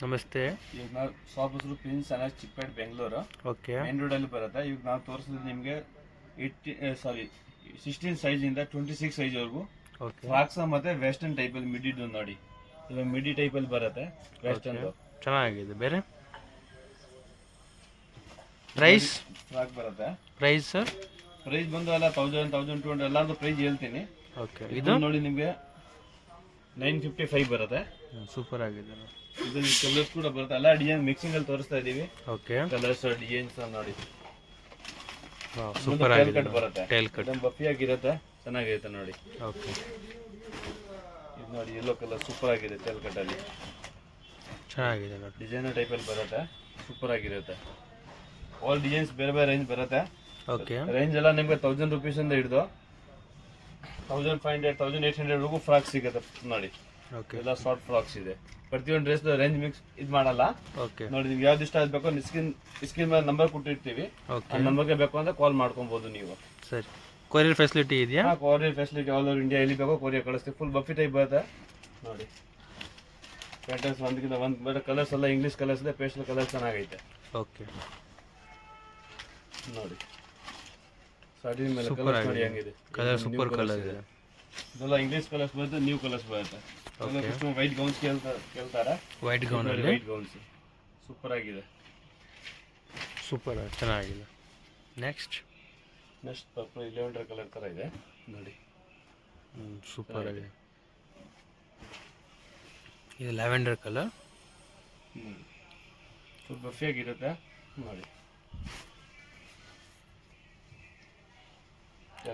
ನಮಸ್ತೆ. ಈಗ ನಾವು ಶಾಪ್ ಹೆಸರು prince Anaj Chickpet Bengaluru okay main ರೋಡಲ್ಲಿ ಬರುತ್ತೆ. ಈಗ ನಾವು ತೋರಿಸಿದ್ರೆ ನಿಮಗೆ 16 ಸೈಜಿಂದ 26 ಸೈಜ್ವರೆಗೂ ಓಕೆ ಫ್ರಾಕ್ಸ್ ಮತ್ತು ವೆಸ್ಟರ್ನ್ ಟೈಪಲ್ಲಿ ಮಿಡಿದು ನೋಡಿ. ಇವಾಗ ಮಿಡಿ ಟೈಪಲ್ಲಿ ಬರುತ್ತೆ ವೆಸ್ಟರ್ನ್ ಚೆನ್ನಾಗಿದೆ. ಬೇರೆ ಪ್ರೈಸ್ ಫ್ರಾಕ್ ಬರುತ್ತೆ. ಪ್ರೈಸ್ ಸರ್ ಪ್ರೈಸ್ ಬಂದು ಎಲ್ಲ 1000 ಎಲ್ಲಾರ್ದು ಪ್ರೈಸ್ ಹೇಳ್ತೀನಿ. ಓಕೆ ಇದು ನೋಡಿ ನಿಮಗೆ 955 ಬರುತ್ತೆ. ಸೂಪರ್ ಆಗಿದೆ. ಇದು ಕಲರ್ಸ್ ಕೂಡ ಬರುತ್ತೆ. ಎಲ್ಲ ಡಿಸೈನ್ ಮಿಕ್ಸಿಂಗ್ ಅಲ್ಲಿ ತೋರಿಸ್ತಾ ಇದೀವಿ. ಓಕೆ ಕಲರ್ಸ್ ಡಿಸೈನ್ಸ್ ನೋಡಿ. ಸೂಪರ್ ಟೇಲ್ ಆಗಿದೆ. ಕಟ್ ಬರುತ್ತೆ. ಟೇಲ್ ಕಟ್ ಬಫಿ ಆಗಿರುತ್ತೆ, ಚೆನ್ನಾಗಿರುತ್ತೆ ನೋಡಿ. ಓಕೆ ಇದು ನೋಡಿ ಯೆಲ್ಲೋ ಕಲರ್ ಸೂಪರ್ ಆಗಿದೆ. ಟೇಲ್ ಕಟ್ ಅಲ್ಲಿ ಚೆನ್ನಾಗಿದೆ ನೋಡಿ. ಡಿಸೈನರ್ ಟೈಪ್ ಅಲ್ಲಿ ಬರುತ್ತೆ, ಸೂಪರ್ ಆಗಿರುತ್ತೆ. ಆಲ್ ಡಿಸೈನ್ಸ್ ಬೇರೆ ಬೇರೆ ರೇಂಜ್ ಬರುತ್ತೆ. ಓಕೆ ರೇಂಜ್ ಎಲ್ಲ ನಿಮ್ಗೆ 1000 rupees ಇಂದ ಹಿಡಿದು 1500 1800 ವರೆಗೂ ಫ್ರಾಕ್ ಸಿಗುತ್ತೆ ನೋಡಿ. ಓಕೆ ಎಲ್ಲ ಶಾರ್ಟ್ ಫ್ರಾಕ್ಸ್ ಇದೆ. ಪ್ರತಿಯೊಂದು ಡ್ರೆಸ್ ರೇಂಜ್ ಮಿಕ್ಸ್ ಇದು ಮಾಡಲ್ಲ ಓಕೆ ನೋಡಿ. ನಿಮ್ಗೆ ಯಾವ್ದು ಇಷ್ಟ ಆಗಬೇಕು ಸ್ಕ್ರೀನ್ ಮೇಲೆ ನಂಬರ್ ಕೊಟ್ಟಿರ್ತೀವಿ. ಓಕೆ ಆ ನಂಬರ್ಗೆ ಬೇಕು ಅಂದ್ರೆ ಕಾಲ್ ಮಾಡ್ಕೊಬಹುದು ನೀವು. ಸರಿ. ಕೊರಿಯರ್ ಫೆಸಿಲಿಟಿ ಇದೆಯಾ? Courier facility all over India ಎಲ್ಲಿ ಬೇಕೋ ಕೊರಿಯರ್ ಕಳಿಸ್ತೀವಿ. ಫುಲ್ ಬಫಿ ಟೈಪ್ ಬರುತ್ತೆ ನೋಡಿ. ಪ್ಯಾಟರ್ನ್ಸ್ ಒಂದಕ್ಕಿಂತ ಒಂದು ಬೇರೆ ಕಲರ್ಸ್ ಎಲ್ಲ ಇಂಗ್ಲೀಷ್ ಕಲರ್ಸ್ ಇದೆ, ಪೇಸ್ಟಲ್ ಕಲರ್ ಚೆನ್ನಾಗೈತೆ ಓಕೆ ನೋಡಿ. ಸ್ಟಾರ್ಟಿಂಗ್ ಮೇಲೆ ಸೂಪರ್ ಕಲರ್ಸ್ ನೋಡಿ ಆಗಿದೆ. ಹೆಂಗಿದೆ. ಕಲರ್ ಸೂಪರ್ ಕಲರ್ ಇದೆ. ಇದೆಲ್ಲ ಇಂಗ್ಲೀಷ್ ಕಲರ್ಸ್ ಬರುತ್ತೆ, ನ್ಯೂ ಕಲರ್ಸ್ ಬರುತ್ತೆ. ವೈಟ್ ಗೌನ್ಸ್ ಕೇಳ್ತಾರೆ. ವೈಟ್ ಗೌನ್ ಅಲ್ಲಿ ವೈಟ್ ಗೌನ್ಸ್ ಸೂಪರ್ ಆಗಿದೆ. ಸೂಪರ್ ಚೆನ್ನಾಗಿದೆ. ನೆಕ್ಸ್ಟ್ ಪರ್ಪಲ್ 11 ಕಲರ್ ತರ ಇದೆ ನೋಡಿ. ಸೂಪರ್ ಆಗಿದೆ. ಇದು ಲ್ಯಾವೆಂಡರ್ ಕಲರ್. ಫುಲ್ ಬಫಿ ಆಗಿರುತ್ತೆ ನೋಡಿ.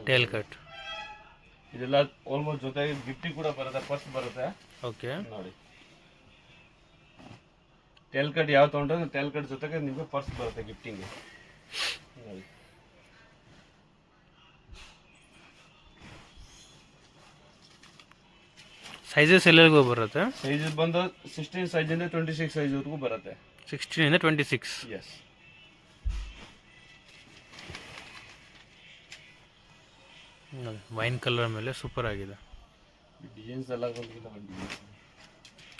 ಟೇಲ್ ಕಟ್ ಇದೆಲ್ಲ ಆಲ್ಮೋಸ್ಟ್ ಜೊತೆಗೆ ಗಿಫ್ಟಿ ಕೂಡ ಬರುತ್ತೆ, ಪರ್ಸ್ ಬರುತ್ತೆ ಓಕೆ ನೋಡಿ. ಟೇಲ್ ಕಟ್ ಯಾವ ತಗೊಂಡ್ರೆ ಟೇಲ್ ಕಟ್ ಜೊತೆಗೆ ನಿಮಗೆ ಪರ್ಸ್ ಬರುತ್ತೆ ಗಿಫ್ಟಿಂಗ್ ನೋಡಿ. ಸೈಜಸ್ ಎಲ್ಲರಿಗೂ ಬರುತ್ತೆ. ಸೈಜ್ ಬಂದು 16 ಸೈಜಿಂದ 26 ಸೈಜ್ ವರೆಗೂ ಬರುತ್ತೆ. 16 ಇಂದ 26. ಎಸ್. ವೈನ್ ಕಲರ್ ಮೇಲೆ ಸೂಪರ್ ಆಗಿದೆ. ಡಿಸೈನ್ಸ್ ಎಲ್ಲ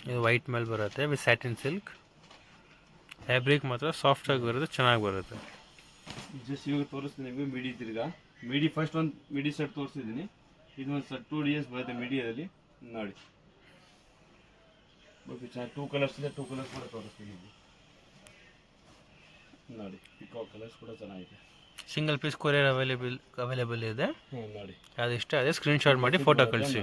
ಇದು ವೈಟ್ ಮೇಲೆ ಬರುತ್ತೆ ವಿತ್ ಸ್ಯಾಟಿನ್ ಸಿಲ್ಕ್. ಫ್ಯಾಬ್ರಿಕ್ ಮಾತ್ರ ಸಾಫ್ಟ್ ಆಗಿ ಬರುತ್ತೆ, ಚೆನ್ನಾಗಿ ಬರುತ್ತೆ. ಜಸ್ಟ್ ಇವಾಗ ತೋರಿಸ್ತೀನಿ ನಿಮಗೆ ಮಿಡಿ ತಿರ್ಗಾ. ಮಿಡಿ ಫಸ್ಟ್ ಒಂದು ಮಿಡಿ ಸೆಟ್ ತೋರಿಸಿದ್ದೀನಿ. ಇದು ಒಂದು ಸೆಟ್ 2 ಡಿಸೈನ್ಸ್ ಬರುತ್ತೆ ಮಿಡಿಯಲ್ಲಿ ನೋಡಿ. ಓಕೆ ಚೆನ್ನಾಗಿ 2 ಕಲರ್ಸ್ ಇದೆ. 2 ಕಲರ್ಸ್ ಕೂಡ ತೋರಿಸ್ತೀನಿ ನೋಡಿ. ಪಿಕಾಕ್ ಕಲರ್ಸ್ ಕೂಡ ಚೆನ್ನಾಗಿದೆ. ಸಿಂಗಲ್ ಪೀಸ್ ಕೊರಿಯರ್ ಅವೈಲೇಬಲ್ ಇದೆ. ನೋಡಿ ಅದು ಇಷ್ಟ ಅದೇ ಸ್ಕ್ರೀನ್ ಶಾಟ್ ಮಾಡಿ ಫೋಟೋ ಕಳಿಸಿ.